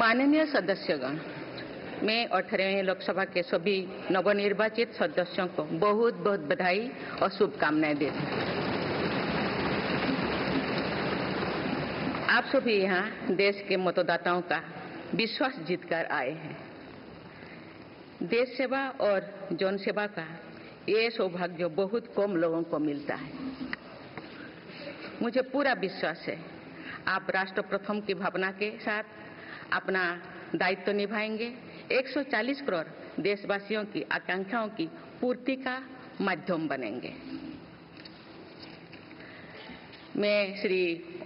माननीय सदस्यगण, मैं 18वीं लोकसभा के सभी नवनिर्वाचित सदस्यों को बहुत बहुत बधाई और शुभकामनाएं देती हूँ। आप सभी यहाँ देश के मतदाताओं का विश्वास जीतकर आए हैं। देश सेवा और जन सेवा का ये सौभाग्य बहुत कम लोगों को मिलता है। मुझे पूरा विश्वास है आप राष्ट्र प्रथम की भावना के साथ अपना दायित्व निभाएंगे, 140 करोड़ देशवासियों की आकांक्षाओं की पूर्ति का माध्यम बनेंगे। मैं श्री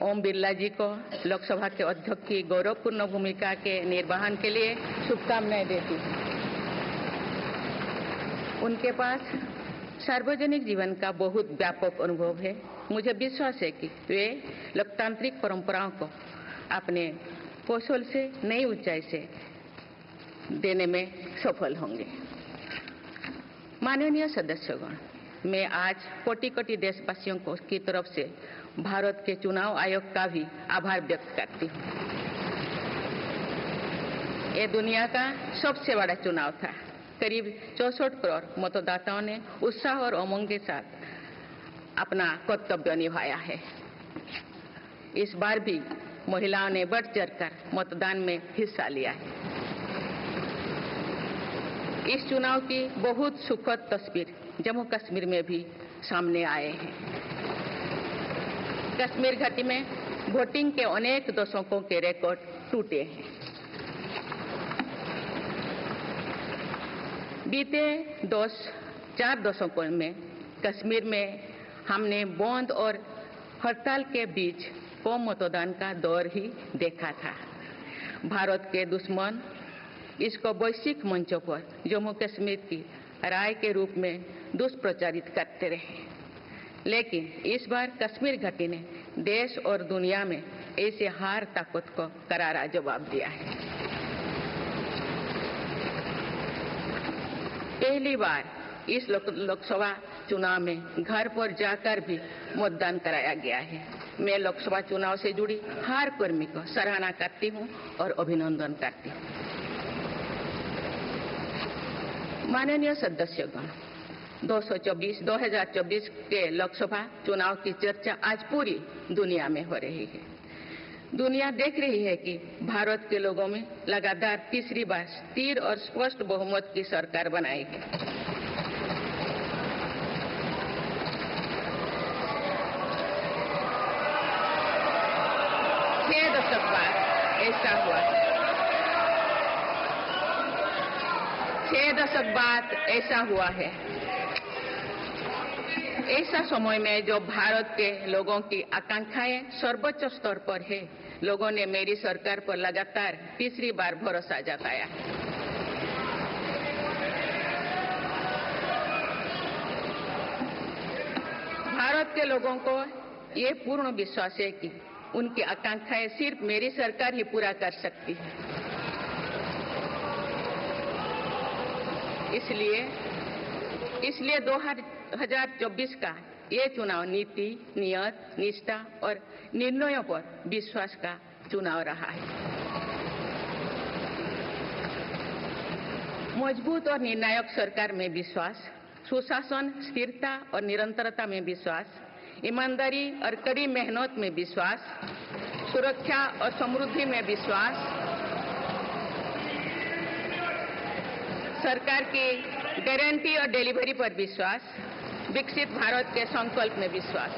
ओम बिरला जी को लोकसभा के अध्यक्ष की गौरवपूर्ण भूमिका के निर्वहन के लिए शुभकामनाएं देती हूँ। उनके पास सार्वजनिक जीवन का बहुत व्यापक अनुभव है। मुझे विश्वास है कि वे लोकतांत्रिक परंपराओं को अपने कौशल से नई ऊंचाई से देने में सफल होंगे। माननीय सदस्यगण, मैं आज कोटि-कोटि देशवासियों को की तरफ से भारत के चुनाव आयोग का भी आभार व्यक्त करती हूँ। ये दुनिया का सबसे बड़ा चुनाव था। करीब 64 करोड़ मतदाताओं ने उत्साह और उमंग के साथ अपना कर्तव्य निभाया है। इस बार भी महिलाओं ने बढ़ चढ़कर मतदान में हिस्सा लिया है। इस चुनाव की बहुत सुखद तस्वीर जम्मू कश्मीर में भी सामने आए हैं। कश्मीर घाटी में वोटिंग के अनेक दशकों के रिकॉर्ड टूटे हैं। बीते 4 दशकों में कश्मीर में हमने बंद और हड़ताल के बीच कम मतदान का दौर ही देखा था। भारत के दुश्मन इसको वैश्विक मंचों पर जम्मू कश्मीर की राय के रूप में दुष्प्रचारित करते रहे, लेकिन इस बार कश्मीर घाटी ने देश और दुनिया में ऐसे हार ताकत को करारा जवाब दिया है। पहली बार इस लोकसभा चुनाव में घर पर जाकर भी मतदान कराया गया है। मैं लोकसभा चुनाव से जुड़ी हर कर्मी को सराहना करती हूं और अभिनंदन करती हूं। माननीय सदस्यगण, 2024 के लोकसभा चुनाव की चर्चा आज पूरी दुनिया में हो रही है। दुनिया देख रही है कि भारत के लोगों में लगातार तीसरी बार स्थिर और स्पष्ट बहुमत की सरकार बनाई है। छह दशक बाद ऐसा हुआ है। ऐसा समय में जो भारत के लोगों की आकांक्षाएं सर्वोच्च स्तर पर है, लोगों ने मेरी सरकार पर लगातार तीसरी बार भरोसा जताया। भारत के लोगों को ये पूर्ण विश्वास है कि उनकी आकांक्षाएं सिर्फ मेरी सरकार ही पूरा कर सकती है। इसलिए 2024 का ये चुनाव नीति, नियत, निष्ठा और निर्णयों पर विश्वास का चुनाव रहा है। मजबूत और निर्णायक सरकार में विश्वास, सुशासन, स्थिरता और निरंतरता में विश्वास, ईमानदारी और कड़ी मेहनत में विश्वास, सुरक्षा और समृद्धि में विश्वास, सरकार की गारंटी और डिलीवरी पर विश्वास, विकसित भारत के संकल्प में विश्वास।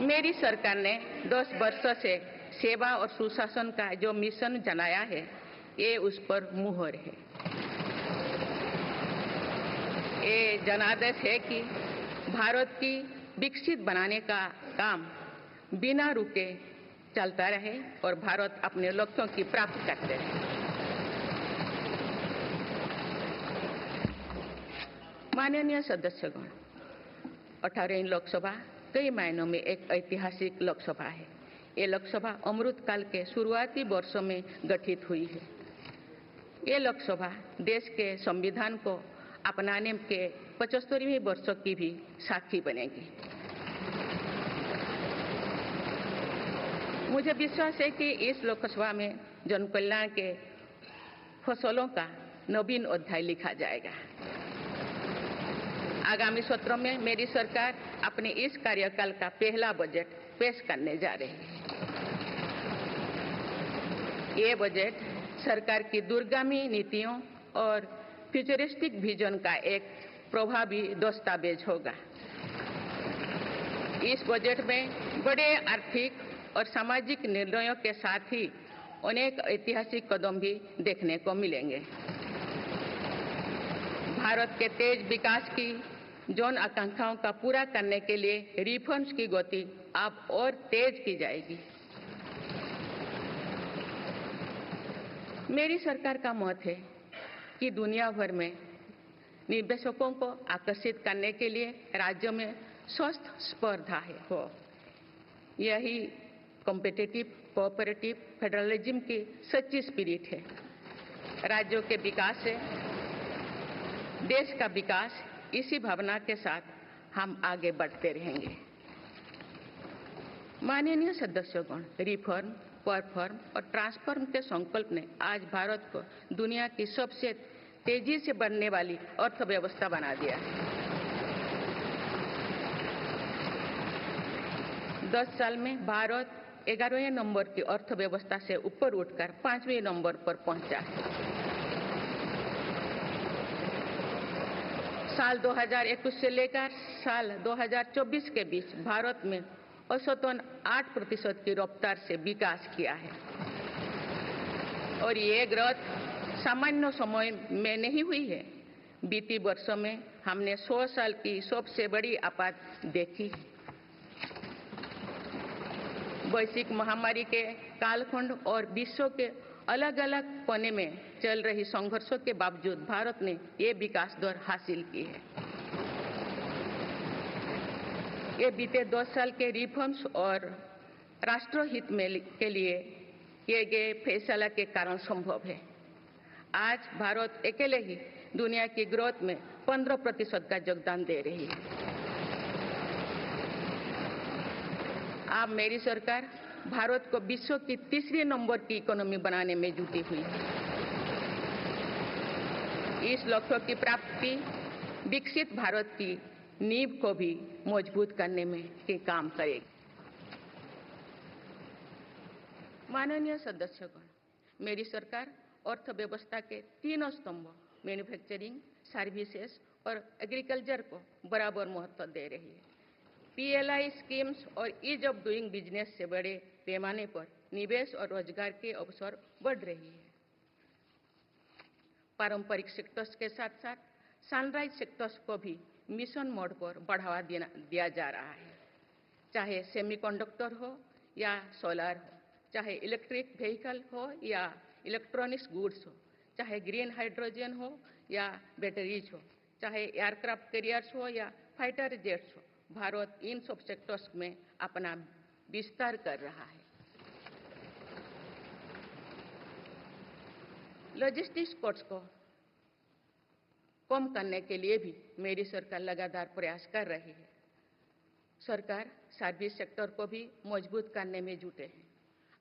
मेरी सरकार ने 10 वर्षों से सेवा और सुशासन का जो मिशन जनाया है, ये उस पर मुहर है। ये जनादेश है कि भारत की विकसित बनाने का काम बिना रुके चलता रहे और भारत अपने लक्ष्यों की प्राप्ति करते रहे। माननीय सदस्यगण, 18वीं लोकसभा कई मायनों में एक ऐतिहासिक लोकसभा है। ये लोकसभा अमृतकाल के शुरुआती वर्षों में गठित हुई है। ये लोकसभा देश के संविधान को अपनाने के 75वें वर्ष की भी साक्षी बनेगी। मुझे विश्वास है कि इस लोकसभा में जन कल्याण के फसलों का नवीन अध्याय लिखा जाएगा। आगामी सत्र में मेरी सरकार अपने इस कार्यकाल का पहला बजट पेश करने जा रही है। ये बजट सरकार की दूरगामी नीतियों और फ्यूचरिस्टिक विजन का एक प्रभावी दस्तावेज होगा। इस बजट में बड़े आर्थिक और सामाजिक निर्णयों के साथ ही अनेक ऐतिहासिक कदम भी देखने को मिलेंगे। भारत के तेज विकास की जन आकांक्षाओं का पूरा करने के लिए रिफॉर्म्स की गति अब और तेज की जाएगी। मेरी सरकार का मत है कि दुनिया भर में निवेशकों को आकर्षित करने के लिए राज्यों में स्वस्थ स्पर्धा हो। यही कॉम्पिटिटिव कोऑपरेटिव फेडरलिज्म की सच्ची स्पिरिट है। राज्यों के विकास से देश का विकास, इसी भावना के साथ हम आगे बढ़ते रहेंगे। माननीय सदस्यगण, रिफॉर्म, परफॉर्म और ट्रांसफॉर्म के संकल्प ने आज भारत को दुनिया की सबसे तेजी से बढ़ने वाली अर्थव्यवस्था बना दिया है। 10 साल में भारत 11वें नंबर की अर्थव्यवस्था से ऊपर उठकर 5वें नंबर पर पहुंचा है। साल 2021 से लेकर साल 2024 के बीच भारत में औसतन 8% की रफ्तार से विकास किया है और ये ग्रोथ सामान्य समय में नहीं हुई है। बीती वर्षों में हमने 100 साल की सबसे बड़ी आपात देखी। वैश्विक महामारी के कालखंड और विश्व के अलग अलग कोने में चल रही संघर्षों के बावजूद भारत ने ये विकास दर हासिल की है। ये बीते 10 साल के रिफॉर्म्स और राष्ट्रहित में के लिए किए गए फैसला के कारण संभव है। आज भारत अकेले ही दुनिया की ग्रोथ में 15% का योगदान दे रही है। अब मेरी सरकार भारत को विश्व की 3रे नंबर की इकोनॉमी बनाने में जुटी हुई है। इस लक्ष्य की प्राप्ति विकसित भारत की नींव को भी मजबूत करने में काम करेगी। माननीय सदस्यगण, मेरी सरकार अर्थव्यवस्था के 3 स्तंभ मैन्युफैक्चरिंग, सर्विसेज और एग्रीकल्चर को बराबर महत्व दे रही है। PLI स्कीम्स और ईज ऑफ डूइंग बिजनेस से बड़े पैमाने पर निवेश और रोजगार के अवसर बढ़ रही है। पारंपरिक सेक्टर्स के साथ साथ सनराइज सेक्टर्स को भी मिशन मोड पर बढ़ावा दिया जा रहा है। चाहे सेमीकंडक्टर हो या सोलर हो, चाहे इलेक्ट्रिक व्हीकल हो या इलेक्ट्रॉनिक्स गुड्स हो, चाहे ग्रीन हाइड्रोजन हो या बैटरीज हो, चाहे एयरक्राफ्ट कैरियर्स हो या फाइटर जेट्स हो, भारत इन सब सेक्टर्स में अपना विस्तार कर रहा है। लॉजिस्टिक्स कॉस्ट को कम करने के लिए भी मेरी सरकार लगातार प्रयास कर रही है। सरकार सर्विस सेक्टर को भी मजबूत करने में जुटे हैं।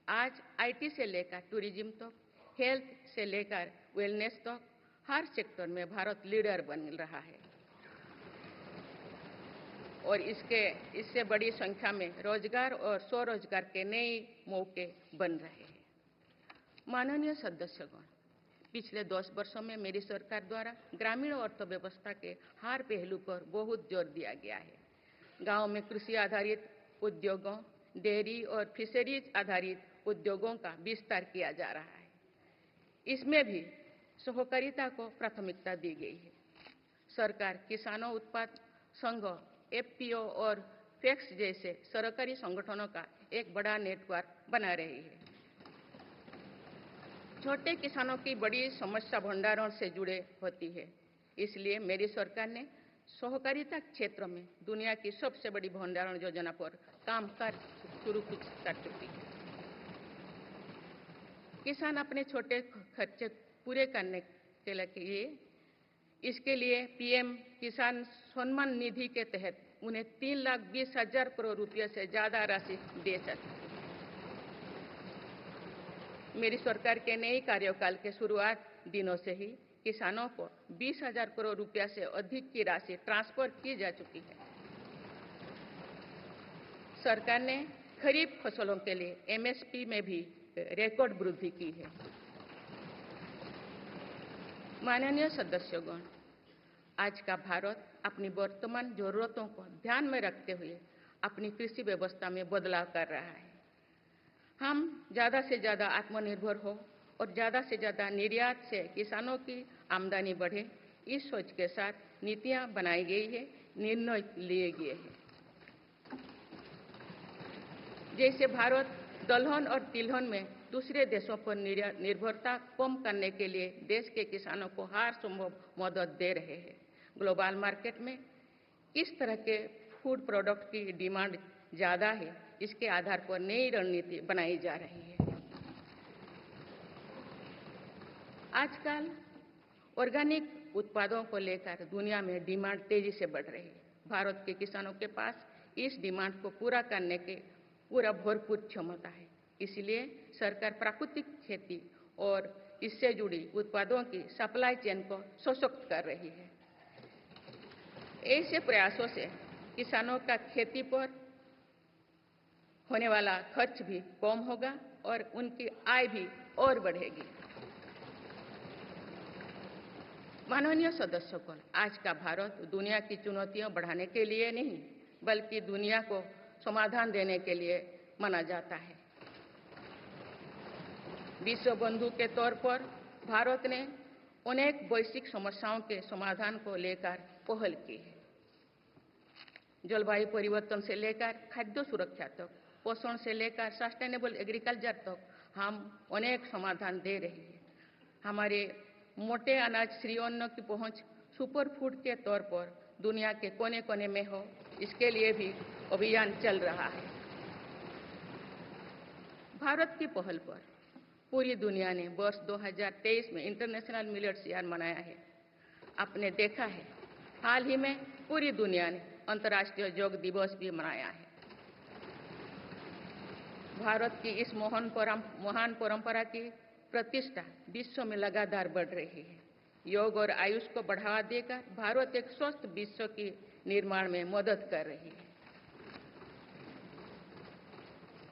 आज IT से लेकर टूरिज्म तक, हेल्थ से लेकर वेलनेस तक हर सेक्टर में भारत लीडर बन रहा है और इससे बड़ी संख्या में रोजगार और स्वरोजगार के नए मौके बन रहे हैं। माननीय सदस्यगण, पिछले 10 वर्षों में मेरी सरकार द्वारा ग्रामीण अर्थव्यवस्था के हर पहलू पर बहुत जोर दिया गया है। गांव में कृषि आधारित उद्योगों, डेयरी और फिशरीज आधारित उद्योगों का विस्तार किया जा रहा है। इसमें भी सहकारिता को प्राथमिकता दी गई है। सरकार किसानों उत्पाद संघ, FPO और FACTS जैसे सरकारी संगठनों का एक बड़ा नेटवर्क बना रही है। छोटे किसानों की बड़ी समस्या भंडारण से जुड़े होती है, इसलिए मेरी सरकार ने सहकारिता क्षेत्र में दुनिया की सबसे बड़ी भंडारण योजना पर काम शुरू कर चुकी है। किसान अपने छोटे खर्चे पूरे करने के लिए इसके लिए PM किसान सम्मान निधि के तहत उन्हें 3,20,000 करोड़ रुपये से ज्यादा राशि दे सकते हैं। मेरी सरकार के नए कार्यकाल के शुरुआत दिनों से ही किसानों को 20,000 करोड़ रुपया से अधिक की राशि ट्रांसफर की जा चुकी है। सरकार ने खरीफ फसलों के लिए एमएसपी में भी रिकॉर्ड वृद्धि की है। माननीय सदस्यगण, आज का भारत अपनी वर्तमान जरूरतों को ध्यान में रखते हुए अपनी कृषि व्यवस्था में बदलाव कर रहा है। हम ज़्यादा से ज़्यादा आत्मनिर्भर हो और ज़्यादा से ज़्यादा निर्यात से किसानों की आमदनी बढ़े, इस सोच के साथ नीतियां बनाई गई है, निर्णय लिए गए हैं। जैसे भारत दलहन और तिलहन में दूसरे देशों पर निर्भरता कम करने के लिए देश के किसानों को हर संभव मदद दे रहे हैं। ग्लोबल मार्केट में किस तरह के फूड प्रोडक्ट की डिमांड ज़्यादा है, इसके आधार पर नई रणनीति बनाई जा रही है। आजकल ऑर्गेनिक उत्पादों को लेकर दुनिया में डिमांड तेजी से बढ़ रही है। भारत के किसानों के पास इस डिमांड को पूरा करने के पूरा भरपूर क्षमता है। इसलिए सरकार प्राकृतिक खेती और इससे जुड़ी उत्पादों की सप्लाई चेन को सशक्त कर रही है। ऐसे प्रयासों से किसानों का खेती पर होने वाला खर्च भी कम होगा और उनकी आय भी और बढ़ेगी। माननीय सदस्यगण, आज का भारत दुनिया की चुनौतियां बढ़ाने के लिए नहीं, बल्कि दुनिया को समाधान देने के लिए माना जाता है। विश्व बंधु के तौर पर भारत ने अनेक वैश्विक समस्याओं के समाधान को लेकर पहल की है। जलवायु परिवर्तन से लेकर खाद्य सुरक्षा तक, पोषण से लेकर सस्टेनेबल एग्रीकल्चर तक हम अनेक समाधान दे रहे हैं। हमारे मोटे अनाज श्री अन्न की पहुंच सुपर फूड के तौर पर दुनिया के कोने कोने में हो, इसके लिए भी अभियान चल रहा है। भारत की पहल पर पूरी दुनिया ने वर्ष 2023 में इंटरनेशनल मिलेट्स ईयर मनाया है। आपने देखा है, हाल ही में पूरी दुनिया ने अंतर्राष्ट्रीय योग दिवस भी मनाया है। भारत की इस महान परंपरा की प्रतिष्ठा विश्व में लगातार बढ़ रही है। योग और आयुष को बढ़ावा देकर भारत एक स्वस्थ विश्व के निर्माण में मदद कर रही है।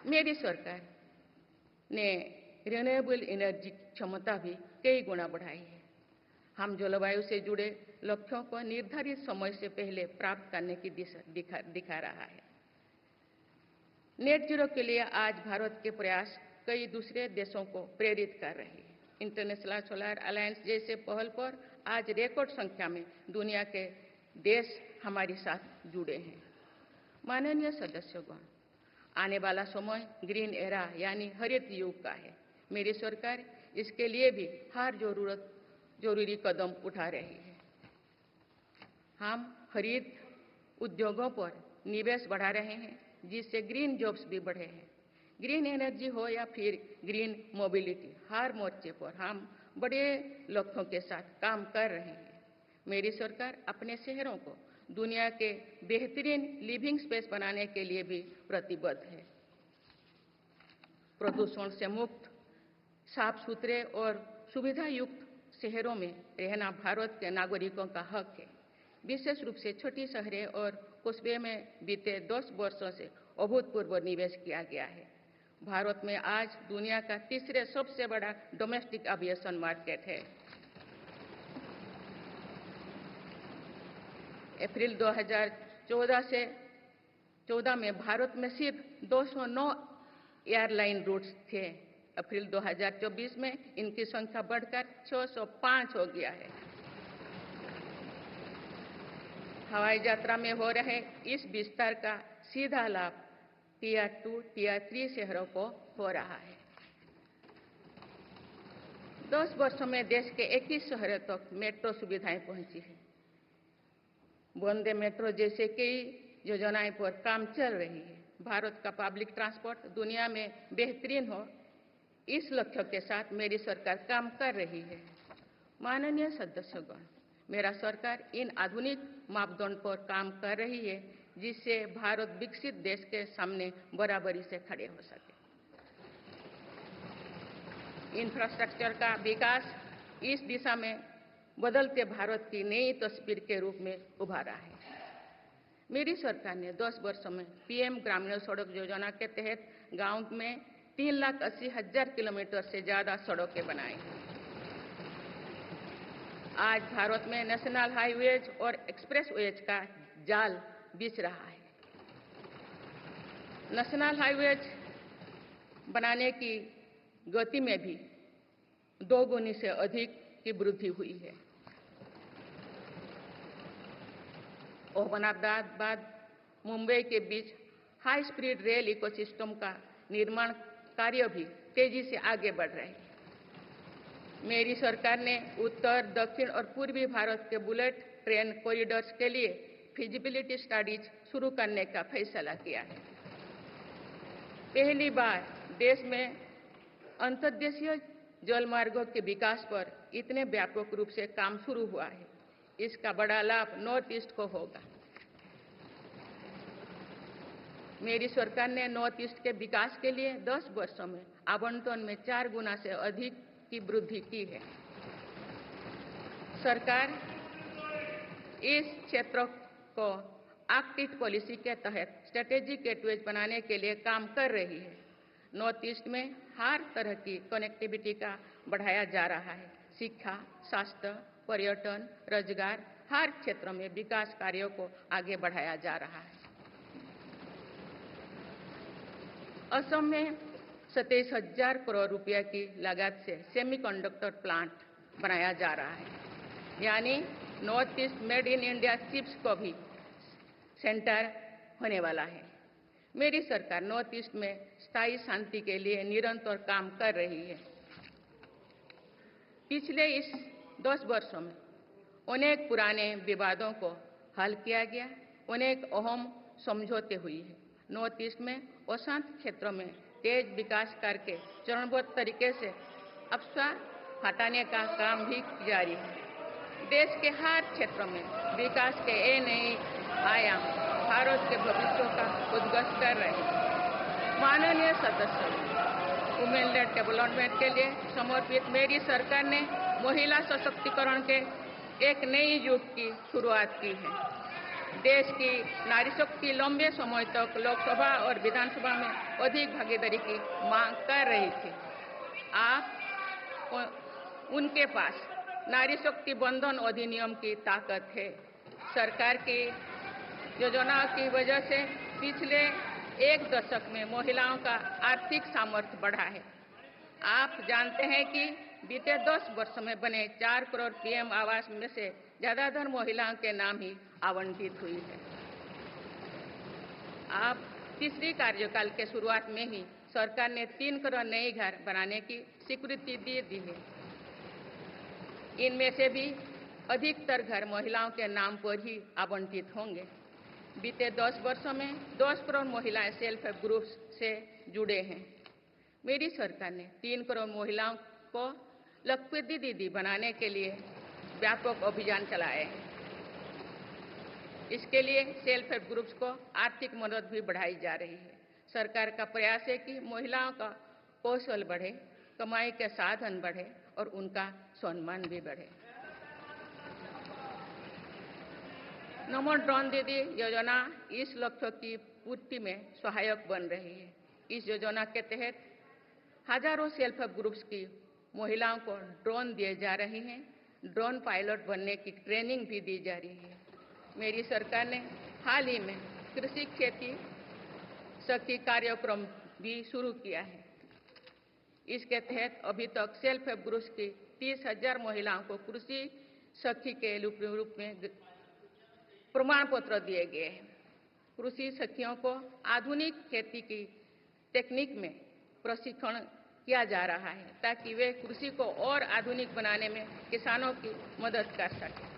मेरी सरकार ने रिन्यूएबल एनर्जी क्षमता भी कई गुना बढ़ाई है। हम जलवायु से जुड़े लक्ष्यों को निर्धारित समय से पहले प्राप्त करने की दिशा दिखा रहा है। नेट जीरो के लिए आज भारत के प्रयास कई दूसरे देशों को प्रेरित कर रहे हैं। इंटरनेशनल सोलर अलायंस जैसे पहल पर आज रिकॉर्ड संख्या में दुनिया के देश हमारे साथ जुड़े हैं। माननीय सदस्यगण, आने वाला समय ग्रीन एरा यानी हरित युग का है। मेरी सरकार इसके लिए भी हर जरूरी कदम उठा रही है। हम हरित उद्योगों पर निवेश बढ़ा रहे हैं, जिससे ग्रीन जॉब्स भी बढ़े हैं। ग्रीन एनर्जी हो या फिर ग्रीन मोबिलिटी, हर मोर्चे पर हम बड़े लक्ष्यों के साथ काम कर रहे हैं। मेरी सरकार अपने शहरों को दुनिया के बेहतरीन लिविंग स्पेस बनाने के लिए भी प्रतिबद्ध है। प्रदूषण से मुक्त, साफ सुथरे और सुविधा युक्त शहरों में रहना भारत के नागरिकों का हक है। विशेष रूप से छोटी शहरें और कस्बे में बीते 10 वर्षों से अभूतपूर्व निवेश किया गया है। भारत में आज दुनिया का तीसरे सबसे बड़ा डोमेस्टिक एविएशन मार्केट है। अप्रैल 2014 में भारत में सिर्फ 209 एयरलाइन रूट्स थे। अप्रैल 2024 में इनकी संख्या बढ़कर 605 हो गया है। हवाई यात्रा में हो रहे इस विस्तार का सीधा लाभ टियर 2, टियर 3 शहरों को हो रहा है। 10 वर्षों में देश के 21 शहरों तक मेट्रो सुविधाएं पहुंची है। वंदे मेट्रो जैसे कई योजनाएं पर काम चल रही है। भारत का पब्लिक ट्रांसपोर्ट दुनिया में बेहतरीन हो, इस लक्ष्य के साथ मेरी सरकार काम कर रही है। माननीय सदस्यगण, मेरा सरकार इन आधुनिक मापदंड पर काम कर रही है, जिससे भारत विकसित देश के सामने बराबरी से खड़े हो सके। इंफ्रास्ट्रक्चर का विकास इस दिशा में बदलते भारत की नई तस्वीर के रूप में उभारा है। मेरी सरकार ने 10 वर्षों में पीएम ग्रामीण सड़क योजना के तहत गांव में 3,80,000 किलोमीटर से ज्यादा सड़कें बनाई। आज भारत में नेशनल हाईवेज और एक्सप्रेसवेज का जाल बिछ रहा है। नेशनल हाईवेज बनाने की गति में भी 2 गुनी से अधिक की वृद्धि हुई है। अहमदाबाद मुंबई के बीच हाई स्पीड रेल इकोसिस्टम का निर्माण कार्य भी तेजी से आगे बढ़ रहे हैं। मेरी सरकार ने उत्तर, दक्षिण और पूर्वी भारत के बुलेट ट्रेन कॉरिडोर्स के लिए फिजिबिलिटी स्टडीज शुरू करने का फैसला किया है। पहली बार देश में अंतर्देशीय जलमार्गों के विकास पर इतने व्यापक रूप से काम शुरू हुआ है। इसका बड़ा लाभ नॉर्थ ईस्ट को होगा। मेरी सरकार ने नॉर्थ ईस्ट के विकास के लिए 10 वर्षों में आवंटन में 4 गुना से अधिक की वृद्धि की है। सरकार इस क्षेत्र को एक्ट ईस्ट पॉलिसी के तहत स्ट्रेटेजिक गेटवेज बनाने के लिए काम कर रही है। नॉर्थ ईस्ट में हर तरह की कनेक्टिविटी का बढ़ाया जा रहा है। शिक्षा, स्वास्थ्य, पर्यटन, रोजगार, हर क्षेत्र में विकास कार्यों को आगे बढ़ाया जा रहा है। असम में 27,000 करोड़ रुपए की लागत से सेमीकंडक्टर प्लांट बनाया जा रहा है, यानी north east made in India chips को भी सेंटर होने वाला है। मेरी सरकार नॉर्थ ईस्ट में स्थायी शांति के लिए निरंतर काम कर रही है। पिछले इस 10 वर्षों में अनेक पुराने विवादों को हल किया गया, अनेक अहम समझौते हुई है। नॉर्थ ईस्ट में अशांत क्षेत्रों में तेज विकास करके चरणबद्ध तरीके से अफवाह हटाने का काम भी जारी है। देश के हर क्षेत्र में विकास के ये नए आयाम भारत के भविष्य का उद्घोष कर रहे हैं। माननीय सदस्य, वुमेन लेड डेवलपमेंट के लिए समर्पित मेरी सरकार ने महिला सशक्तिकरण के एक नई युग की शुरुआत की है। देश की नारी शक्ति लंबे समय तक लोकसभा और विधानसभा में अधिक भागीदारी की मांग कर रही थी। आप उनके पास नारी शक्ति बंधन अधिनियम की ताकत है। सरकार की योजनाओं की वजह से पिछले 1 दशक में महिलाओं का आर्थिक सामर्थ्य बढ़ा है। आप जानते हैं कि बीते 10 वर्षों में बने 4 करोड़ पीएम आवास में से ज्यादातर महिलाओं के नाम ही आवंटित हुई है। आप तीसरी कार्यकाल के शुरुआत में ही सरकार ने 3 करोड़ नए घर बनाने की स्वीकृति दे दी है। इनमें से भी अधिकतर घर महिलाओं के नाम पर ही आवंटित होंगे। बीते 10 वर्षों में 10 करोड़ महिलाएं सेल्फ हेल्प ग्रुप से जुड़े हैं। मेरी सरकार ने 3 करोड़ महिलाओं को लखपति दीदी बनाने के लिए व्यापक अभियान चलाए हैं। इसके लिए सेल्फ हेल्प ग्रुप्स को आर्थिक मदद भी बढ़ाई जा रही है। सरकार का प्रयास है कि महिलाओं का कौशल बढ़े, कमाई के साधन बढ़े और उनका सम्मान भी बढ़े। नमो ड्रोन दीदी योजना इस लक्ष्य की पूर्ति में सहायक बन रही है। इस योजना के तहत हजारों सेल्फ हेल्प ग्रुप्स की महिलाओं को ड्रोन दिए जा रहे हैं। ड्रोन पायलट बनने की ट्रेनिंग भी दी जा रही है। मेरी सरकार ने हाल ही में कृषि खेती सखी कार्यक्रम भी शुरू किया है। इसके तहत अभी तक सेल्फ हेल्प ग्रुप्स की 30,000 महिलाओं को कृषि सखी के रूप में प्रमाण पत्र दिए गए हैं। कृषि सखियों को आधुनिक खेती की तकनीक में प्रशिक्षण किया जा रहा है ताकि वे कृषि को और आधुनिक बनाने में किसानों की मदद कर सकें।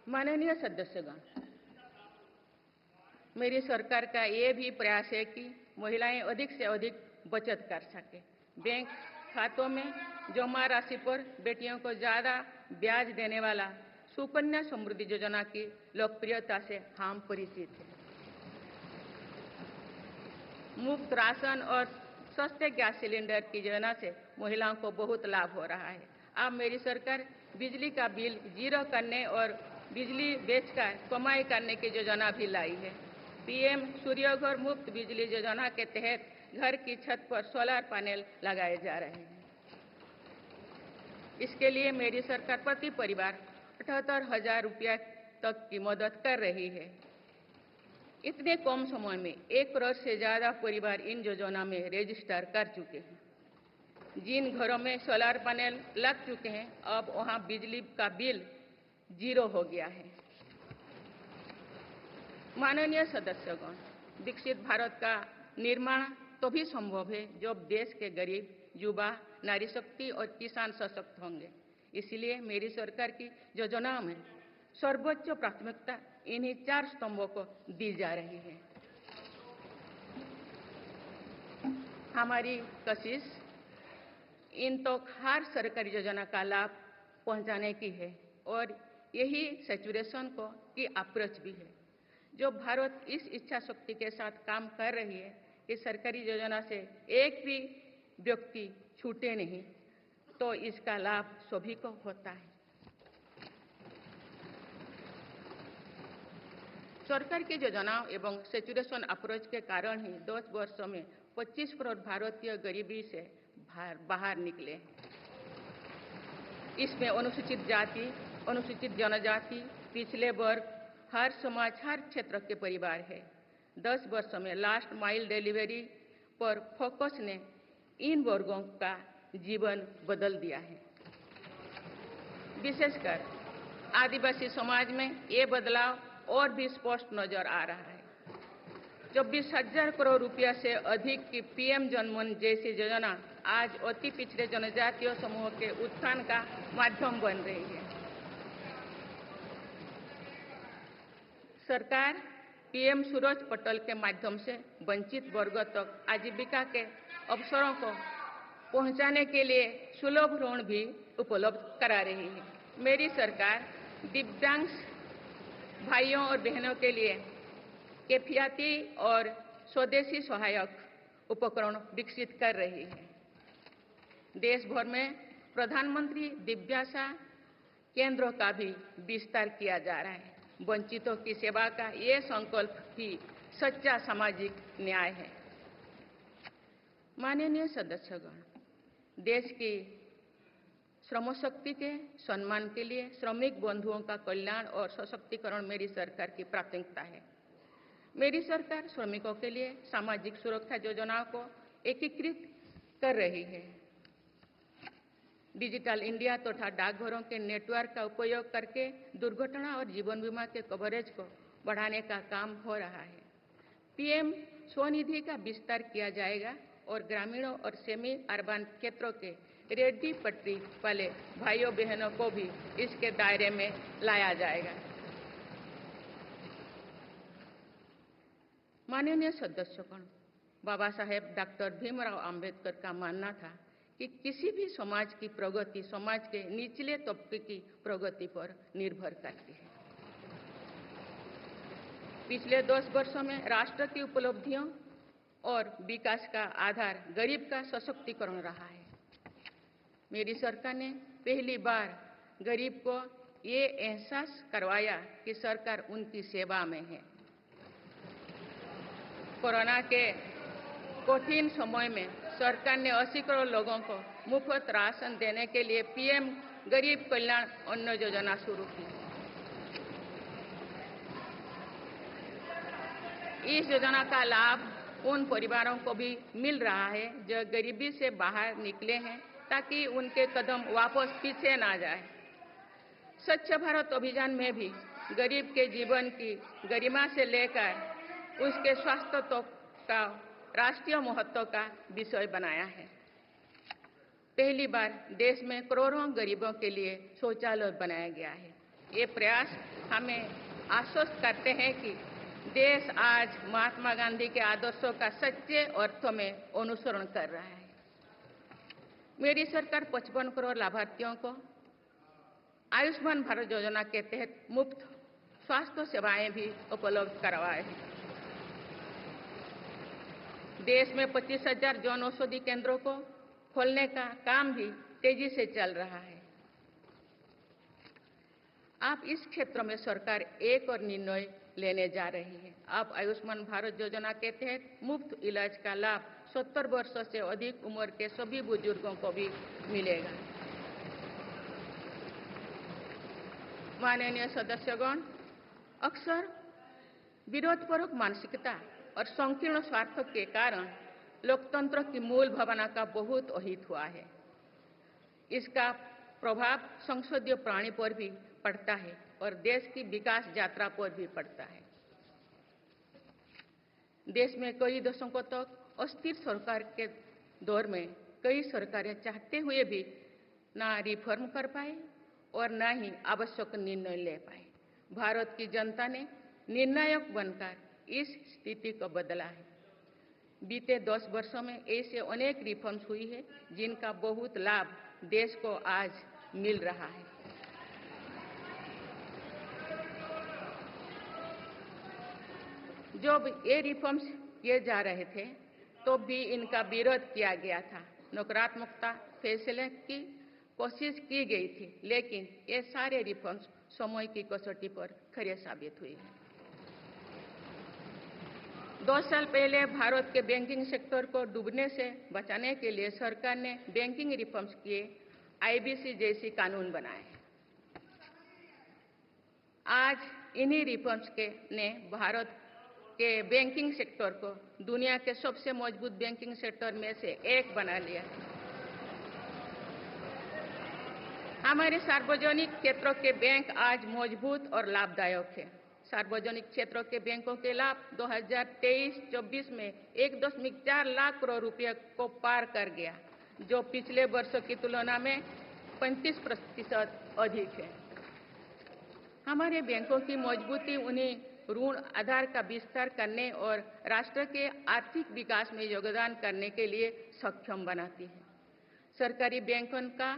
माननीय सदस्यगण, मेरी सरकार का ये भी प्रयास है कि महिलाएं अधिक से अधिक बचत कर सकें। बैंक खातों में जमा राशि पर बेटियों को ज्यादा ब्याज देने वाला सुकन्या समृद्धि योजना की लोकप्रियता से हम परिचित हैं। मुफ्त राशन और सस्ते गैस सिलेंडर की योजना से महिलाओं को बहुत लाभ हो रहा है। अब मेरी सरकार बिजली का बिल जीरो करने और बिजली बेचकर कमाई करने की योजना भी लाई है। पीएम सूर्यघर मुफ्त बिजली योजना के तहत घर की छत पर सोलर पैनल लगाए जा रहे हैं। इसके लिए मेरी सरकार प्रति परिवार 78,000 रुपया तक की मदद कर रही है। इतने कम समय में 1 करोड़ से ज्यादा परिवार इन योजना में रजिस्टर कर चुके हैं। जिन घरों में सोलर पैनल लग चुके हैं, अब वहां बिजली का बिल जीरो हो गया है। माननीय सदस्यगण, विकसित भारत का निर्माण तभी संभव है जब देश के गरीब, युवा, नारी शक्ति और किसान सशक्त होंगे। इसलिए मेरी सरकार की योजनाओं में सर्वोच्च प्राथमिकता इन्हीं 4 स्तंभों को दी जा रही है। हमारी कोशिश इन तक हर सरकारी योजना का लाभ पहुंचाने की है और यही सैचुरेशन को की अप्रोच भी है। जो भारत इस इच्छा शक्ति के साथ काम कर रही है कि सरकारी योजना से एक भी व्यक्ति छूटे नहीं, तो इसका लाभ सभी को होता है। सरकार की योजनाओं एवं सैचुरेशन अप्रोच के कारण ही 10 वर्षों में 25 करोड़ भारतीय गरीबी से बाहर निकले। इसमें अनुसूचित जाति, अनुसूचित जनजाति, पिछले वर्ग, हर समाज, हर क्षेत्र के परिवार है। 10 वर्षों में लास्ट माइल डिलीवरी पर फोकस ने इन वर्गों का जीवन बदल दिया है। विशेषकर आदिवासी समाज में ये बदलाव और भी स्पष्ट नजर आ रहा है। 24,000 करोड़ रुपया से अधिक की पीएम जनमन जैसी योजना आज अति पिछड़े जनजातीय समूह के उत्थान का माध्यम बन रही है। सरकार पीएम सूरज पटल के माध्यम से वंचित वर्गों तक आजीविका के अवसरों को पहुंचाने के लिए सुलभ ऋण भी उपलब्ध करा रही है। मेरी सरकार दिव्यांग भाइयों और बहनों के लिए किफायती और स्वदेशी सहायक उपकरण विकसित कर रही है। देश भर में प्रधानमंत्री दिव्यांशा केंद्रों का भी विस्तार किया जा रहा है। वंचितों की सेवा का ये संकल्प ही सच्चा सामाजिक न्याय है। माननीय सदस्यगण, देश की श्रम शक्ति के सम्मान के लिए श्रमिक बंधुओं का कल्याण और सशक्तिकरण मेरी सरकार की प्राथमिकता है। मेरी सरकार श्रमिकों के लिए सामाजिक सुरक्षा योजनाओं को एकीकृत कर रही है। डिजिटल इंडिया तथा डाकघरों के नेटवर्क का उपयोग करके दुर्घटना और जीवन बीमा के कवरेज को बढ़ाने का काम हो रहा है। पीएम स्वनिधि का विस्तार किया जाएगा और ग्रामीणों और सेमी अर्बन क्षेत्रों के रेहड़ी पटरी वाले भाइयों बहनों को भी इसके दायरे में लाया जाएगा। माननीय सदस्यगण, बाबा साहेब डॉक्टर भीमराव अंबेडकर का मानना था कि किसी भी समाज की प्रगति समाज के निचले तबके की प्रगति पर निर्भर करती है। पिछले 10 वर्षों में राष्ट्र की उपलब्धियों और विकास का आधार गरीब का सशक्तिकरण रहा है। मेरी सरकार ने पहली बार गरीब को ये एहसास करवाया कि सरकार उनकी सेवा में है। कोरोना के कठिन समय में सरकार ने 80 करोड़ लोगों को मुफ्त राशन देने के लिए पीएम गरीब कल्याण अन्न योजना शुरू की। इस योजना का लाभ उन परिवारों को भी मिल रहा है जो गरीबी से बाहर निकले हैं, ताकि उनके कदम वापस पीछे ना जाए। स्वच्छ भारत अभियान में भी गरीब के जीवन की गरिमा से लेकर उसके स्वास्थ्य तक का राष्ट्रीय महत्व का विषय बनाया है। पहली बार देश में करोड़ों गरीबों के लिए शौचालय बनाया गया है। ये प्रयास हमें आश्वस्त करते हैं कि देश आज महात्मा गांधी के आदर्शों का सच्चे अर्थों में अनुसरण कर रहा है। मेरी सरकार 55 करोड़ लाभार्थियों को आयुष्मान भारत योजना के तहत मुफ्त स्वास्थ्य सेवाएं भी उपलब्ध करवाए हैं। देश में 25,000 जन औषधि केंद्रों को खोलने का काम भी तेजी से चल रहा है। आप इस क्षेत्र में सरकार एक और निर्णय लेने जा रही है। आप आयुष्मान भारत योजना के तहत मुफ्त इलाज का लाभ 70 वर्ष से अधिक उम्र के सभी बुजुर्गों को भी मिलेगा। माननीय सदस्यगण, अक्सर विरोधपूर्वक मानसिकता और संकीर्ण स्वार्थों के कारण लोकतंत्र की मूल भावना का बहुत अहित हुआ है। इसका प्रभाव संसदीय प्रणाली पर भी पड़ता है और देश की विकास यात्रा पर भी पड़ता है। देश में कई दशकों तक अस्थिर सरकार के दौर में कई सरकारें चाहते हुए भी ना रिफॉर्म कर पाए और ना ही आवश्यक निर्णय ले पाए। भारत की जनता ने निर्णायक बनकर इस स्थिति को बदला है। बीते 10 वर्षों में ऐसे अनेक रिफॉर्म्स हुई है जिनका बहुत लाभ देश को आज मिल रहा है। जब ये रिफॉर्म्स किए जा रहे थे तो भी इनका विरोध किया गया था। नकारात्मकता फैसले की कोशिश की गई थी, लेकिन ये सारे रिफॉर्म्स समय की कसौटी पर खरे साबित हुए हैं। 2 साल पहले भारत के बैंकिंग सेक्टर को डूबने से बचाने के लिए सरकार ने बैंकिंग रिफॉर्म्स किए, आईबीसी जैसी कानून बनाए। आज इन्हीं रिफॉर्म्स ने भारत के बैंकिंग सेक्टर को दुनिया के सबसे मजबूत बैंकिंग सेक्टर में से एक बना लिया। हमारे सार्वजनिक क्षेत्रों के बैंक आज मजबूत और लाभदायक है। सार्वजनिक क्षेत्रों के बैंकों के लाभ 2023-24 में 1.4 लाख करोड़ रुपये को पार कर गया, जो पिछले वर्षों की तुलना में 35% अधिक है। हमारे बैंकों की मजबूती उन्हें ऋण आधार का विस्तार करने और राष्ट्र के आर्थिक विकास में योगदान करने के लिए सक्षम बनाती है। सरकारी बैंकों का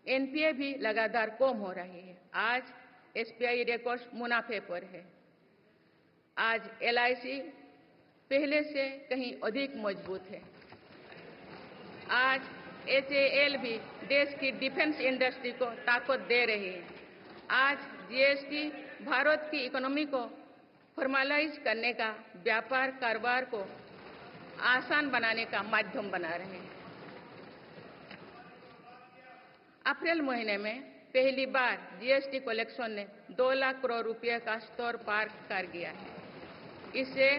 एनपीए भी लगातार कम हो रही है। आज एसबीआई रिकॉर्ड मुनाफे पर है। आज एलआईसी पहले से कहीं अधिक मजबूत है। आज एचएएल भी देश की डिफेंस इंडस्ट्री को ताकत दे रही है। आज जीएसटी भारत की इकोनॉमी को फॉर्मलाइज करने का, व्यापार कारोबार को आसान बनाने का माध्यम बना रहे हैं। अप्रैल महीने में पहली बार जीएसटी कलेक्शन ने 2 लाख करोड़ रुपए का स्तर पार कर गया है। इससे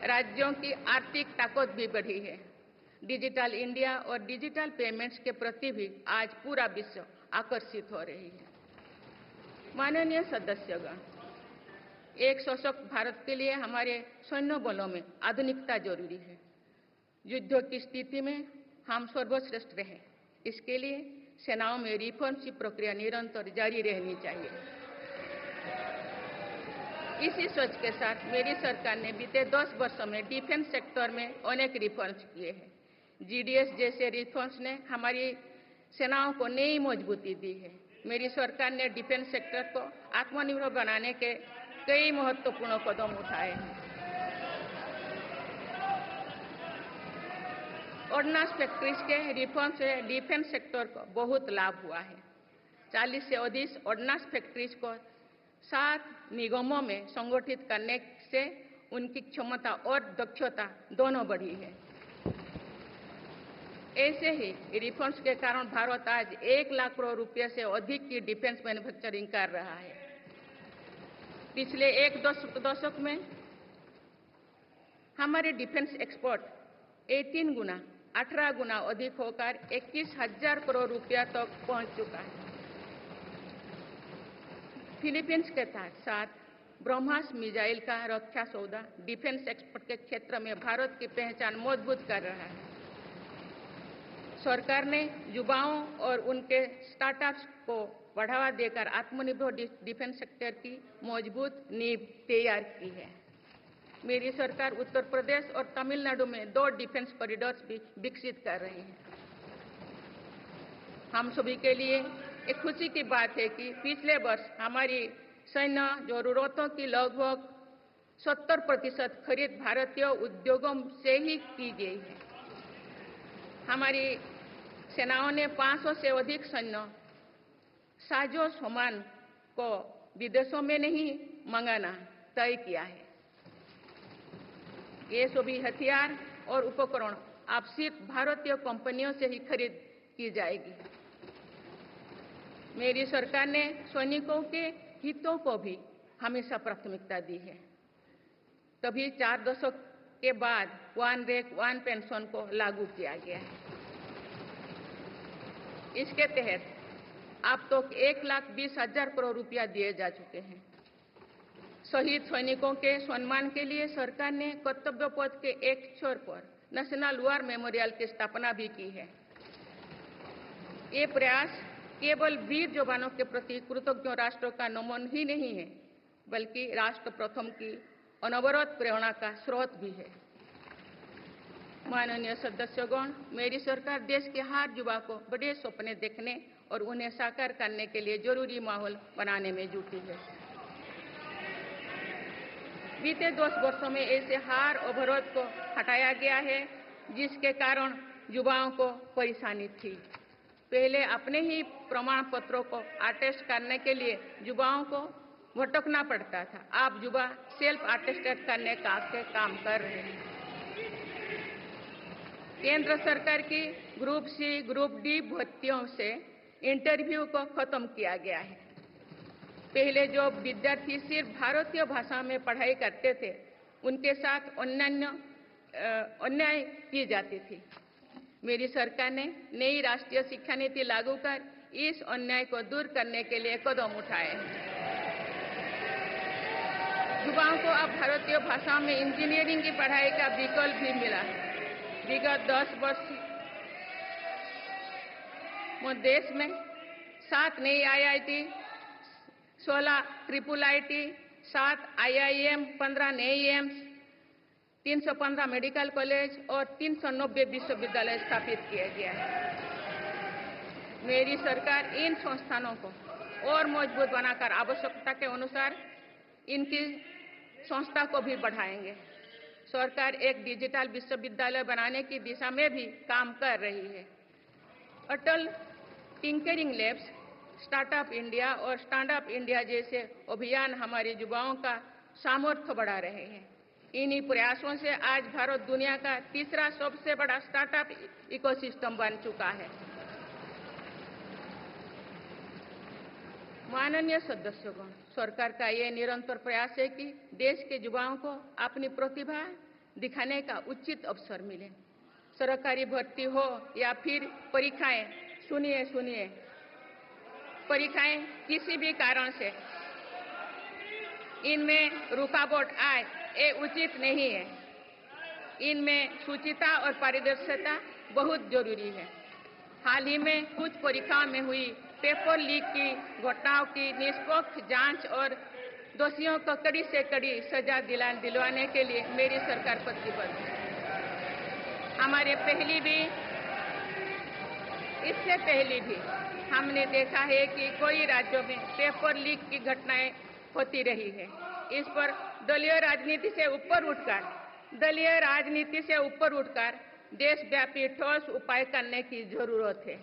राज्यों की आर्थिक ताकत भी बढ़ी है। डिजिटल इंडिया और डिजिटल पेमेंट्स के प्रति भी आज पूरा विश्व आकर्षित हो रही है। माननीय सदस्यगण, एक सशक्त भारत के लिए हमारे सैन्य बलों में आधुनिकता जरूरी है। युद्ध की स्थिति में हम सर्वश्रेष्ठ रहें, इसके लिए सेनाओं में रिफॉर्म्स की प्रक्रिया निरंतर जारी रहनी चाहिए। इसी सोच के साथ मेरी सरकार ने बीते 10 वर्षों में डिफेंस सेक्टर में अनेक रिफॉर्म्स किए हैं। जीडीएस जैसे रिफॉर्म्स ने हमारी सेनाओं को नई मजबूती दी है। मेरी सरकार ने डिफेंस सेक्टर को आत्मनिर्भर बनाने के कई महत्वपूर्ण कदम उठाए हैं। ऑर्डिनेंस फैक्ट्रीज के रिफॉर्म से डिफेंस सेक्टर को बहुत लाभ हुआ है। 40 से अधिक ऑर्डिनेंस फैक्ट्रीज को 7 निगमों में संगठित करने से उनकी क्षमता और दक्षता दोनों बढ़ी है। ऐसे ही रिफॉर्म्स के कारण भारत आज 1 लाख करोड़ रुपये से अधिक की डिफेंस मैन्युफैक्चरिंग कर रहा है। पिछले एक दशक में हमारे डिफेंस एक्सपोर्ट 18 गुना अधिक होकर 21,000 करोड़ रुपया तक पहुंच चुका है। फिलीपींस के साथ ब्रह्मास मिसाइल का रक्षा सौदा डिफेंस एक्सपोर्ट के क्षेत्र में भारत की पहचान मजबूत कर रहा है। सरकार ने युवाओं और उनके स्टार्टअप्स को बढ़ावा देकर आत्मनिर्भर डिफेंस सेक्टर की मजबूत नींव तैयार की है। मेरी सरकार उत्तर प्रदेश और तमिलनाडु में 2 डिफेंस कॉरिडोर्स भी विकसित कर रही है। हम सभी के लिए एक खुशी की बात है कि पिछले वर्ष हमारी सैन्य जरूरतों की लगभग 70% खरीद भारतीय उद्योगों से ही की गई है। हमारी सेनाओं ने 500 से अधिक सैन्य साजो सामान को विदेशों में नहीं मंगाना तय किया है। ये सभी हथियार और उपकरण अब सिर्फ भारतीय कंपनियों से ही खरीद की जाएगी। मेरी सरकार ने सैनिकों के हितों को भी हमेशा प्राथमिकता दी है। तभी 4 दशक के बाद वन रैंक वन पेंशन को लागू किया गया है। इसके तहत अब तक 1,20,000 करोड़ रुपया दिए जा चुके हैं। शहीद सैनिकों के सम्मान के लिए सरकार ने कर्तव्य पथ के एक छोर पर नेशनल वॉर मेमोरियल की स्थापना भी की है। ये प्रयास केवल वीर जवानों के प्रति कृतज्ञ राष्ट्र का नमन ही नहीं है, बल्कि राष्ट्र प्रथम की अनवरत प्रेरणा का स्रोत भी है। माननीय सदस्यगण, मेरी सरकार देश के हर युवा को बड़े सपने देखने और उन्हें साकार करने के लिए जरूरी माहौल बनाने में जुटी है। बीते 10 वर्षों में ऐसे हर अवरोध को हटाया गया है जिसके कारण युवाओं को परेशानी थी। पहले अपने ही प्रमाण पत्रों को अटेस्ट करने के लिए युवाओं को भटकना पड़ता था। अब युवा सेल्फ अटेस्टेड करने का काम कर रहे हैं। केंद्र सरकार की ग्रुप सी, ग्रुप डी भर्तियों से इंटरव्यू को खत्म किया गया है। पहले जो विद्यार्थी सिर्फ भारतीय भाषा में पढ़ाई करते थे, उनके साथ अन्याय की जाती थी। मेरी सरकार ने नई राष्ट्रीय शिक्षा नीति लागू कर इस अन्याय को दूर करने के लिए कदम उठाए हैं। युवाओं को अब भारतीय भाषा में इंजीनियरिंग की पढ़ाई का विकल्प भी मिला है। विगत 10 वर्ष में देश में 7 नई IIT, 16 ट्रिपल IIT, 7 IIM, 15 नए एम्स, 315 मेडिकल कॉलेज और 390 विश्वविद्यालय स्थापित किया गया है। मेरी सरकार इन संस्थानों को और मजबूत बनाकर आवश्यकता के अनुसार इनकी संस्था को भी बढ़ाएंगे। सरकार एक डिजिटल विश्वविद्यालय बनाने की दिशा में भी काम कर रही है। अटल टिंकरिंग लैब्स, स्टार्टअप इंडिया और स्टैंडअप इंडिया जैसे अभियान हमारे युवाओं का सामर्थ्य बढ़ा रहे हैं। इन्हीं प्रयासों से आज भारत दुनिया का तीसरा सबसे बड़ा स्टार्टअप इकोसिस्टम बन चुका है। माननीय सदस्यगण, सरकार का ये निरंतर प्रयास है कि देश के युवाओं को अपनी प्रतिभा दिखाने का उचित अवसर मिले। सरकारी भर्ती हो या फिर परीक्षाएं, सुनिए, परीक्षाएं किसी भी कारण से इनमें रुकावट आए, ये उचित नहीं है। इनमें शुचिता और पारदर्शिता बहुत जरूरी है। हाल ही में कुछ परीक्षाओं में हुई पेपर लीक की घटनाओं की निष्पक्ष जांच और दोषियों को कड़ी से कड़ी सजा दिलवाने के लिए मेरी सरकार प्रतिबद्ध है। इससे पहले भी हमने देखा है कि कई राज्यों में पेपर लीक की घटनाएं होती रही है। इस पर दलीय राजनीति से ऊपर उठकर देशव्यापी ठोस उपाय करने की जरूरत है।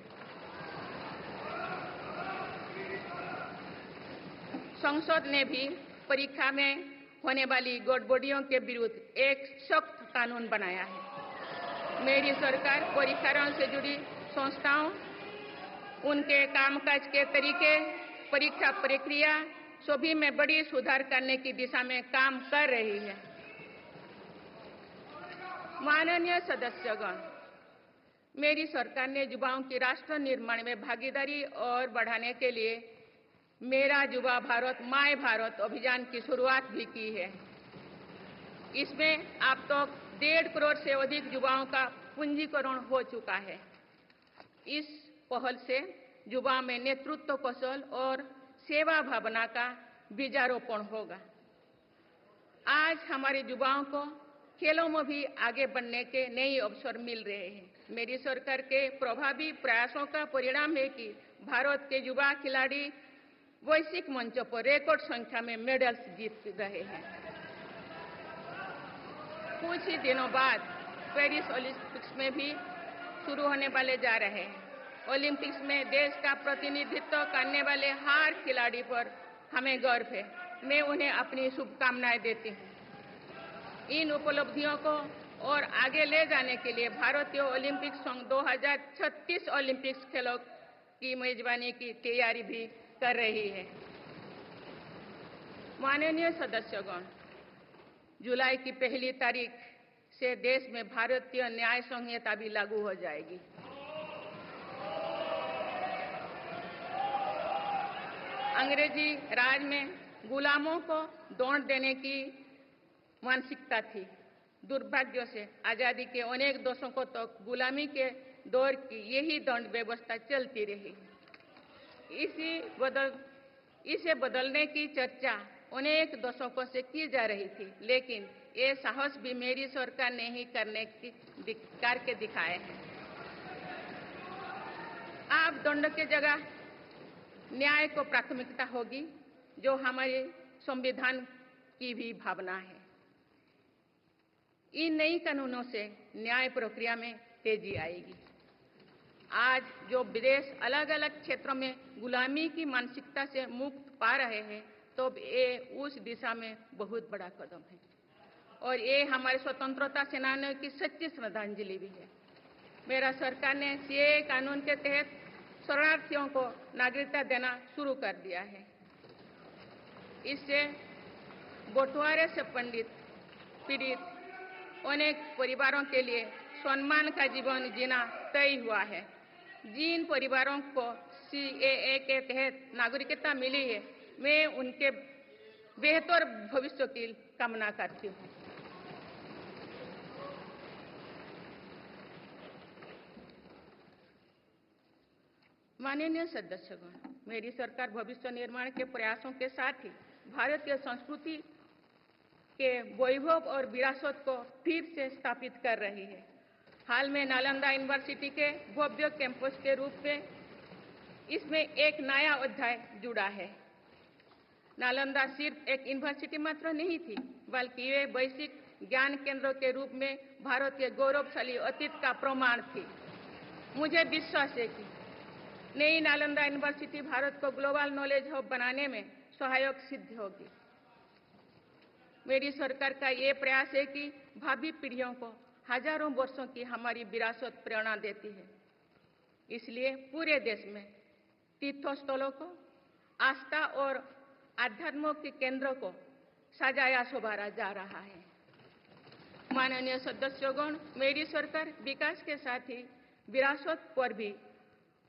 संसद ने भी परीक्षा में होने वाली गड़बड़ियों के विरुद्ध एक सख्त कानून बनाया है। मेरी सरकार परीक्षाओं से जुड़ी संस्थाओं, उनके कामकाज के तरीके, परीक्षा प्रक्रिया सभी में बड़ी सुधार करने की दिशा में काम कर रही है। माननीय सदस्यगण, मेरी सरकार ने युवाओं की राष्ट्र निर्माण में भागीदारी और बढ़ाने के लिए मेरा युवा भारत माय भारत अभियान की शुरुआत भी की है। इसमें अब तक 1.5 करोड़ से अधिक युवाओं का पंजीकरण हो चुका है। इस पहल से युवाओं में नेतृत्व कौशल और सेवा भावना का बीजारोपण होगा। आज हमारे युवाओं को खेलों में भी आगे बढ़ने के नए अवसर मिल रहे हैं। मेरी सरकार के प्रभावी प्रयासों का परिणाम है कि भारत के युवा खिलाड़ी वैश्विक मंचों पर रिकॉर्ड संख्या में मेडल्स जीत रहे हैं। कुछ ही दिनों बाद पेरिस ओलंपिक्स में भी शुरू होने वाले जा रहे हैं। ओलंपिक्स में देश का प्रतिनिधित्व करने वाले हर खिलाड़ी पर हमें गर्व है। मैं उन्हें अपनी शुभकामनाएं देती हूं। इन उपलब्धियों को और आगे ले जाने के लिए भारतीय ओलंपिक संघ 2036 ओलंपिक्स खेलों की मेजबानी की तैयारी भी कर रही है। माननीय सदस्यगण, जुलाई की पहली तारीख से देश में भारतीय न्याय संहिता भी लागू हो जाएगी। अंग्रेजी राज में गुलामों को दौड़ देने की मानसिकता थी। दुर्भाग्य से आजादी के अनेक दशकों तक गुलामी के दौर की यही दंड व्यवस्था चलती रही। इसे बदलने की चर्चा अनेक दशकों से की जा रही थी, लेकिन ये साहस भी मेरी सरकार ने ही करके दिखाए हैं। अब दंड के जगह न्याय को प्राथमिकता होगी, जो हमारे संविधान की भी भावना है। इन नई कानूनों से न्याय प्रक्रिया में तेजी आएगी। आज जो देश अलग अलग क्षेत्रों में गुलामी की मानसिकता से मुक्त पा रहे हैं, तो ये उस दिशा में बहुत बड़ा कदम है और ये हमारे स्वतंत्रता सेनानियों की सच्ची श्रद्धांजलि भी है। मेरा सरकार ने सीएए कानून के तहत शरणार्थियों को नागरिकता देना शुरू कर दिया है। इससे बंटवारे से पीड़ित अनेक परिवारों के लिए सम्मान का जीवन जीना तय हुआ है। जिन परिवारों को सीएए के तहत नागरिकता मिली है, मैं उनके बेहतर भविष्य की कामना करती हूँ। माननीय सदस्यगण, मेरी सरकार भविष्य निर्माण के प्रयासों के साथ ही भारतीय संस्कृति के वैभव और विरासत को फिर से स्थापित कर रही है। हाल में नालंदा यूनिवर्सिटी के भव्य कैंपस के रूप में इसमें एक नया अध्याय जुड़ा है। नालंदा सिर्फ एक यूनिवर्सिटी मात्र नहीं थी, बल्कि ये वैश्विक ज्ञान केंद्र के रूप में भारतीय गौरवशाली अतीत का प्रमाण थी। मुझे विश्वास है कि नई नालंदा यूनिवर्सिटी भारत को ग्लोबल नॉलेज हब बनाने में सहायक सिद्ध होगी। मेरी सरकार का ये प्रयास है कि भावी पीढ़ियों को हजारों वर्षों की हमारी विरासत प्रेरणा देती है। इसलिए पूरे देश में तीर्थस्थलों को, आस्था और आध्यात्म के केंद्रों को सजाया संवारा जा रहा है। माननीय सदस्यगण, मेरी सरकार विकास के साथ ही विरासत पर भी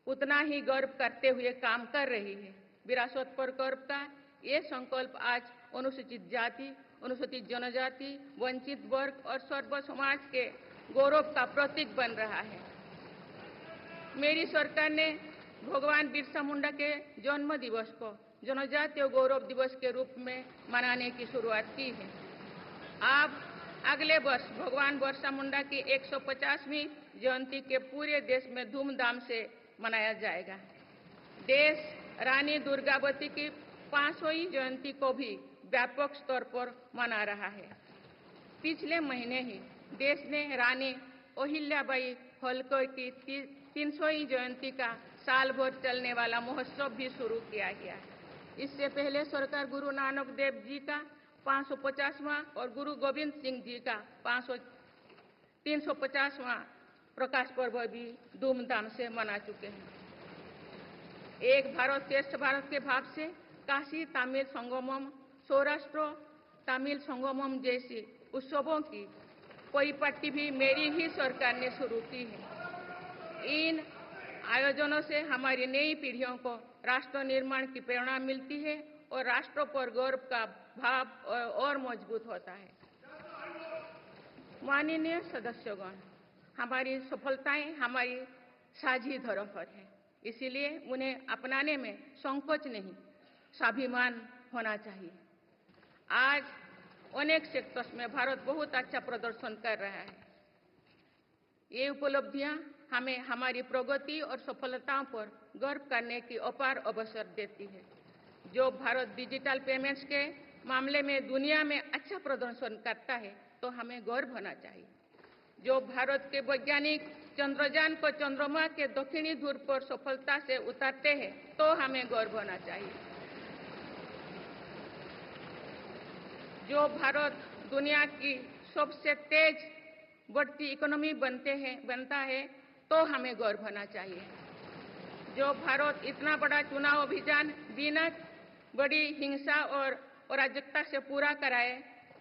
उतना ही गर्व करते हुए काम कर रही है। विरासत पर गर्व का ये संकल्प आज अनुसूचित जाति, अनुसूचित जनजाति, वंचित वर्ग और सर्व समाज के गौरव का प्रतीक बन रहा है। मेरी सरकार ने भगवान बिरसा मुंडा के जन्म दिवस को जनजातीय गौरव दिवस के रूप में मनाने की शुरुआत की है। अब अगले वर्ष भगवान बिरसा मुंडा की 150वीं जयंती के पूरे देश में धूमधाम से मनाया जाएगा। देश रानी दुर्गावती की 500वीं जयंती को भी व्यापक स्तर पर मना रहा है। पिछले महीने ही देश ने रानी अहिल्याबाई होलकर की 300वीं जयंती का साल भर चलने वाला महोत्सव भी शुरू किया गया। इससे पहले सरकार गुरु नानक देव जी का 550वां और गुरु गोविंद सिंह जी का 350वां प्रकाश पर्व भी धूमधाम से मना चुके हैं। एक भारत श्रेष्ठ भारत के भाव से काशी तमिल संगमम, सौराष्ट्र तमिल संगमम जैसी उत्सवों की परिपाटी भी मेरी ही सरकार ने शुरू की है। इन आयोजनों से हमारी नई पीढ़ियों को राष्ट्र निर्माण की प्रेरणा मिलती है और राष्ट्र पर गौरव का भाव और मजबूत होता है। माननीय सदस्यगण, हमारी सफलताएं हमारी साझी धरोहर है, इसीलिए उन्हें अपनाने में संकोच नहीं, स्वाभिमान होना चाहिए। आज अनेक सेक्टर्स में भारत बहुत अच्छा प्रदर्शन कर रहा है। ये उपलब्धियां हमें हमारी प्रगति और सफलताओं पर गर्व करने की अपार अवसर देती है। जो भारत डिजिटल पेमेंट्स के मामले में दुनिया में अच्छा प्रदर्शन करता है, तो हमें गौरव होना चाहिए। जो भारत के वैज्ञानिक चंद्रयान को चंद्रमा के दक्षिणी ध्रुव पर सफलता से उतारते हैं तो हमें गौरव होना चाहिए। जो भारत दुनिया की सबसे तेज बढ़ती इकोनॉमी बनता है तो हमें गौरव होना चाहिए। जो भारत इतना बड़ा चुनाव अभियान बिना बड़ी हिंसा और अराजकता से पूरा कराए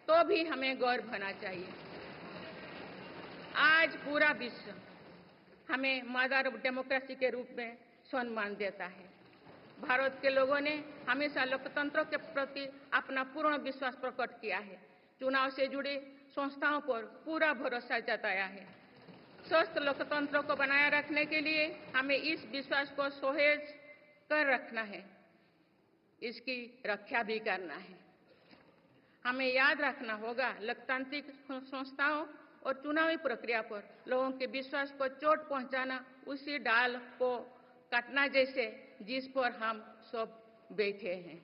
तो भी हमें गौरव होना चाहिए। आज पूरा विश्व हमें मदर ऑफ डेमोक्रेसी के रूप में सम्मान देता है। भारत के लोगों ने हमेशा लोकतंत्र के प्रति अपना पूर्ण विश्वास प्रकट किया है। चुनाव से जुड़ी संस्थाओं पर पूरा भरोसा जताया है। स्वस्थ लोकतंत्र को बनाए रखने के लिए हमें इस विश्वास को सुसहेज कर रखना है, इसकी रक्षा भी करना है। हमें याद रखना होगा, लोकतांत्रिक संस्थाओं और चुनावी प्रक्रिया पर लोगों के विश्वास को चोट पहुंचाना उसी डाल को काटना जैसे जिस पर हम सब बैठे हैं।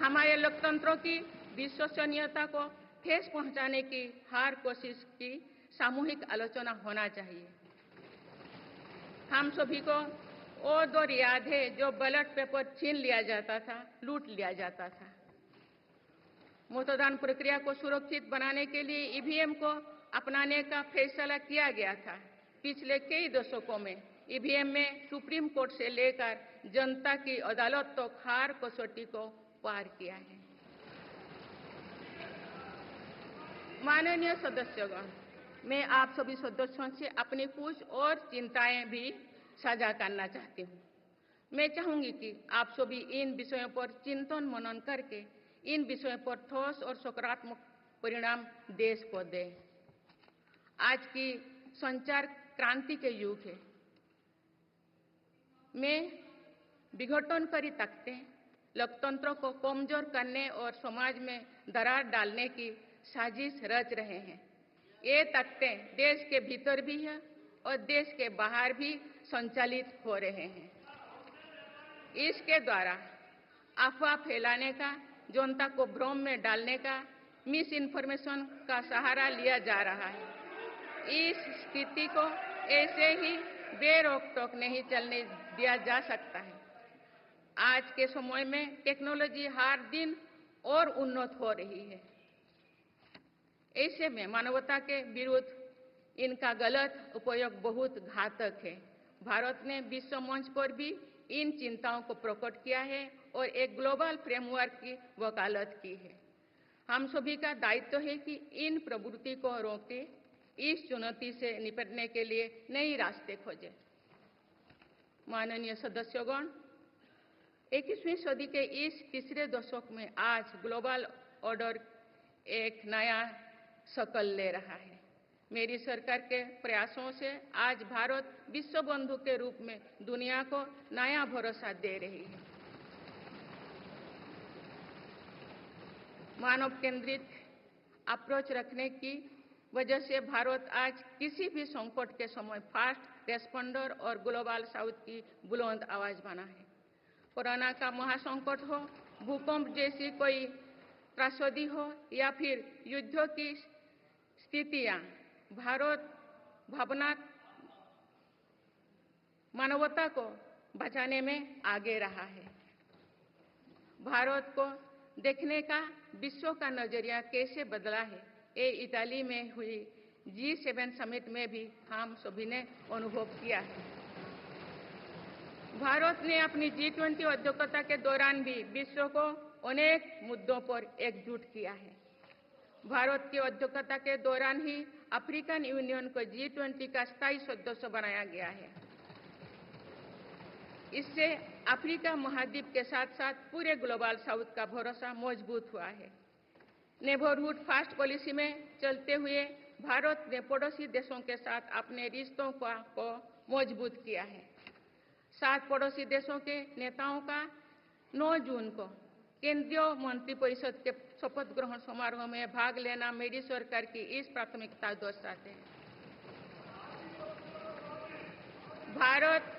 हमारे लोकतंत्रों की विश्वसनीयता को ठेस पहुंचाने की हर कोशिश की सामूहिक आलोचना होना चाहिए। हम सभी को वो दौर याद है जो बैलेट पेपर छीन लिया जाता था, लूट लिया जाता था। मतदान प्रक्रिया को सुरक्षित बनाने के लिए ईवीएम को अपनाने का फैसला किया गया था। पिछले कई दशकों में ईवीएम में सुप्रीम कोर्ट से लेकर जनता की अदालत तक हर कसौटी को पार किया है। माननीय सदस्यगण, मैं आप सभी सदस्यों से अपनी कुछ और चिंताएं भी साझा करना चाहती हूँ। मैं चाहूंगी कि आप सभी इन विषयों पर चिंतन मनन करके इन विषयों पर ठोस और सकारात्मक परिणाम देश को दें। आज की संचार क्रांति के युग है में विघटनकारी ताकतें लोकतंत्र को कमजोर करने और समाज में दरार डालने की साजिश रच रहे हैं। ये ताकतें देश के भीतर भी है और देश के बाहर भी संचालित हो रहे हैं। इसके द्वारा अफवाह फैलाने का, जनता को भ्रम में डालने का, मिस इन्फॉर्मेशन का सहारा लिया जा रहा है। इस स्थिति को ऐसे ही बेरोक-टोक नहीं चलने दिया जा सकता है। आज के समय में टेक्नोलॉजी हर दिन और उन्नत हो रही है। ऐसे में मानवता के विरुद्ध इनका गलत उपयोग बहुत घातक है। भारत ने विश्व मंच पर भी इन चिंताओं को प्रकट किया है और एक ग्लोबल फ्रेमवर्क की वकालत की है। हम सभी का दायित्व है कि इन प्रवृत्ति को रोकें, इस चुनौती से निपटने के लिए नए रास्ते खोजें। माननीय सदस्यगण, 21वीं सदी के इस तीसरे दशक में आज ग्लोबल ऑर्डर एक नया शक्ल ले रहा है। मेरी सरकार के प्रयासों से आज भारत विश्व बंधु के रूप में दुनिया को नया भरोसा दे रही है। मानव केंद्रित अप्रोच रखने की वजह से भारत आज किसी भी संकट के समय फास्ट रेस्पॉन्डर और ग्लोबल साउथ की बुलंद आवाज बना है। कोरोना का महासंकट हो, भूकंप जैसी कोई त्रासदी हो या फिर युद्धों की स्थितियां, भारत मानवता को बचाने में आगे रहा है। भारत को देखने का विश्व का नजरिया कैसे बदला है, ये इटली में हुई G7 समिट में भी हम सभी ने अनुभव किया है। भारत ने अपनी G20 अध्यक्षता के दौरान भी विश्व को अनेक मुद्दों पर एकजुट किया है। भारत की अध्यक्षता के दौरान ही अफ्रीकन यूनियन को G20 का स्थायी सदस्य बनाया गया है। इससे अफ्रीका महाद्वीप के साथ साथ पूरे ग्लोबल साउथ का भरोसा मजबूत हुआ है। नेबरहुड फर्स्ट पॉलिसी में चलते हुए भारत ने पड़ोसी देशों के साथ अपने रिश्तों को मजबूत किया है। 7 पड़ोसी देशों के नेताओं का 9 जून को केंद्रीय मंत्रिपरिषद के शपथ ग्रहण समारोह में भाग लेना मेरी सरकार की इस प्राथमिकता दर्शाते हैं। भारत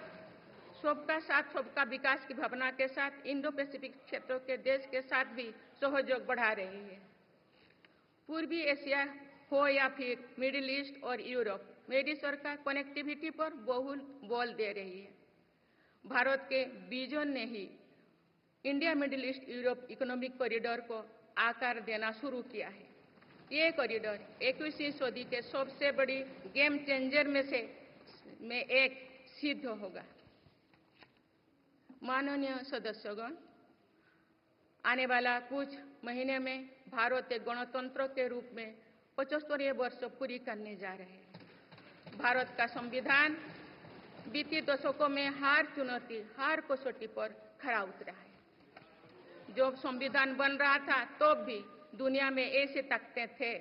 सबका साथ सबका विकास की भावना के साथ इंडो पैसिफिक क्षेत्रों के देश के साथ भी सहयोग बढ़ा रही है। पूर्वी एशिया हो या फिर मिडिल ईस्ट और यूरोप, मेरी सरकार कनेक्टिविटी पर बहुल बल दे रही है। भारत के विजन ने ही India Middle East Europe economic corridor को आकार देना शुरू किया है। ये कॉरिडोर 21वीं सदी के सबसे बड़ी गेम चेंजर में एक सिद्ध होगा। माननीय सदस्यगण, आने वाला कुछ महीने में भारत एक गणतंत्र के रूप में 75वें वर्ष पूरी करने जा रहे हैं। भारत का संविधान बीते दशकों में हर कसौटी पर खरा उतरा है। जब संविधान बन रहा था तो भी दुनिया में ऐसे ताकतें थे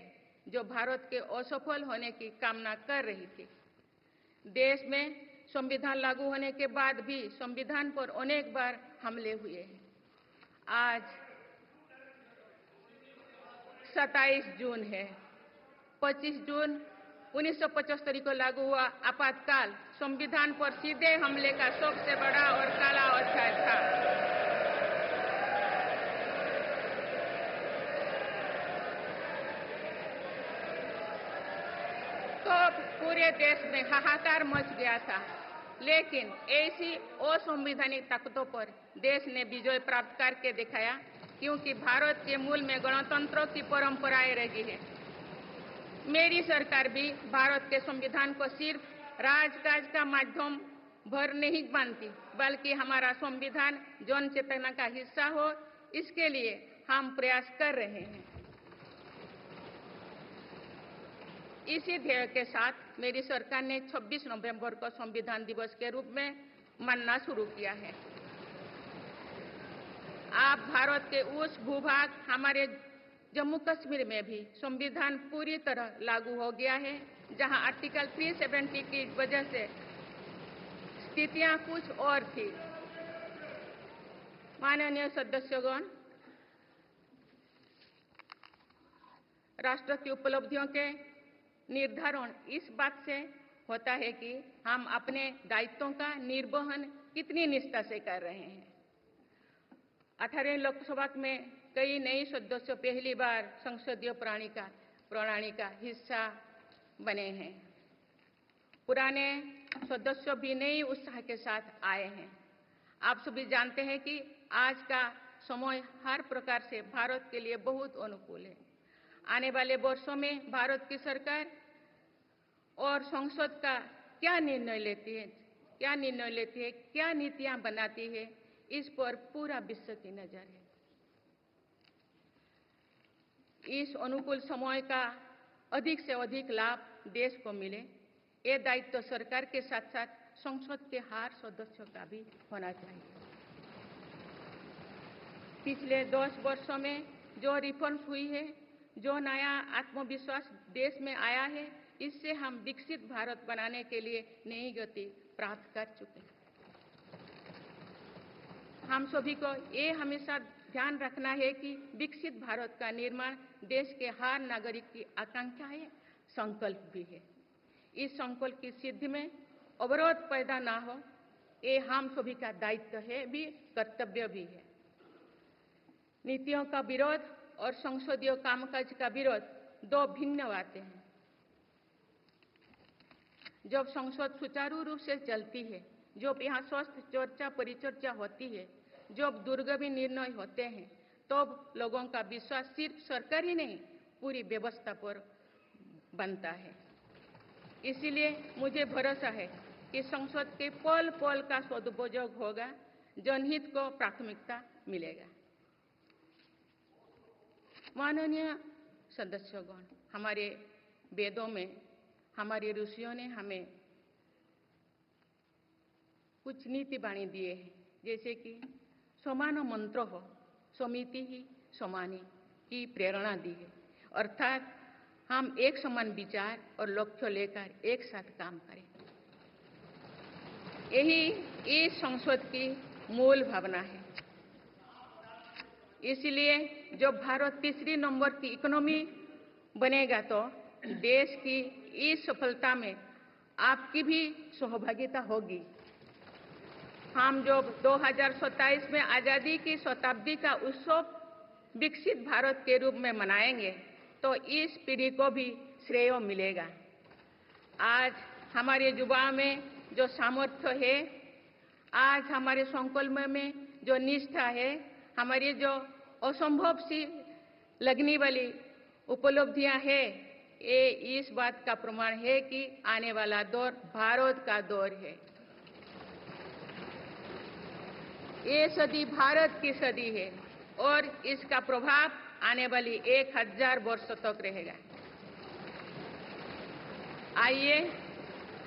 जो भारत के असफल होने की कामना कर रही थी। देश में संविधान लागू होने के बाद भी संविधान पर अनेक बार हमले हुए हैं। आज 27 जून है। 25 जून 1975 को लागू हुआ आपातकाल संविधान पर सीधे हमले का सबसे बड़ा और काला अध्याय था। तो पूरे देश में हाहाकार मच गया था, लेकिन ऐसी असंवैधानिक ताकतों पर देश ने विजय प्राप्त करके दिखाया, क्योंकि भारत के मूल में गणतंत्र की परंपराएं रही है। मेरी सरकार भी भारत के संविधान को सिर्फ राजकाज का माध्यम भर नहीं मानती, बल्कि हमारा संविधान जन चेतना का हिस्सा हो, इसके लिए हम प्रयास कर रहे हैं। इसी ध्येय के साथ मेरी सरकार ने 26 नवंबर को संविधान दिवस के रूप में मानना शुरू किया है। अब भारत के उस भूभाग हमारे जम्मू कश्मीर में भी संविधान पूरी तरह लागू हो गया है, जहां आर्टिकल 370 की वजह से स्थितियां कुछ और थी। माननीय सदस्यगण, राष्ट्र की उपलब्धियों के निर्धारण इस बात से होता है कि हम अपने दायित्वों का निर्वहन कितनी निष्ठा से कर रहे हैं। 18वें लोकसभा में कई नए सदस्य पहली बार संसदीय प्रणाली का हिस्सा बने हैं। पुराने सदस्य भी नए उत्साह के साथ आए हैं। आप सभी जानते हैं कि आज का समय हर प्रकार से भारत के लिए बहुत अनुकूल है। आने वाले वर्षों में भारत की सरकार और संसद का क्या निर्णय लेती है, क्या नीतियां बनाती है, इस पर पूरा विश्व की नजर है। इस अनुकूल समय का अधिक से अधिक लाभ देश को मिले, ये दायित्व सरकार के साथ साथ संसद के हर सदस्यों का भी होना चाहिए। पिछले 10 वर्षों में जो रिफॉर्म्स हुई है, जो नया आत्मविश्वास देश में आया है, इससे हम विकसित भारत बनाने के लिए नई गति प्राप्त कर चुके हैं। हम सभी को ये हमेशा ध्यान रखना है कि विकसित भारत का निर्माण देश के हर नागरिक की आकांक्षा है, संकल्प भी है। इस संकल्प की सिद्धि में अवरोध पैदा ना हो, ये हम सभी का दायित्व है भी, कर्तव्य भी है। नीतियों का विरोध और संसदीय कामकाज का विरोध दो भिन्न बातें हैं। जब संसद सुचारू रूप से चलती है, जब यहाँ स्वस्थ चर्चा परिचर्चा होती है, जब दूरगामी निर्णय होते हैं, तब लोगों का विश्वास सिर्फ सरकार ही नहीं, पूरी व्यवस्था पर बनता है। इसीलिए मुझे भरोसा है कि संसद के पल पल का सदुपयोग होगा, जनहित को प्राथमिकता मिलेगा। माननीय सदस्यगण, हमारे वेदों में हमारे ऋषियों ने हमें कुछ नीति वाणी दिए हैं, जैसे कि समान मंत्र हो समिति ही समानी की प्रेरणा दी है। अर्थात हम एक समान विचार और लक्ष्य लेकर एक साथ काम करें। यही इस संसद की मूल भावना है। इसलिए जब भारत तीसरी नंबर की इकोनॉमी बनेगा, तो देश की इस सफलता में आपकी भी सहभागिता होगी। हम जब 2027 में आजादी की शताब्दी का उत्सव विकसित भारत के रूप में मनाएंगे, तो इस पीढ़ी को भी श्रेय मिलेगा। आज हमारे युवाओं में जो सामर्थ्य है, आज हमारे संकल्प में जो निष्ठा है, हमारी जो असंभव सी लगने वाली उपलब्धियां हैं, ये इस बात का प्रमाण है कि आने वाला दौर भारत का दौर है। ये सदी भारत की सदी है और इसका प्रभाव आने वाली 1000 वर्षों तक रहेगा। आइए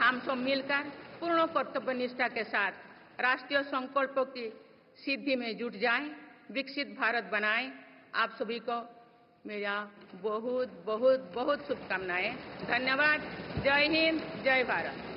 हम सब मिलकर पूर्ण कर्तव्यनिष्ठा के साथ राष्ट्रीय संकल्पों की सिद्धि में जुट जाएं, विकसित भारत बनाएं। आप सभी को मेरा बहुत बहुत बहुत शुभकामनाएं। धन्यवाद। जय हिंद, जय भारत।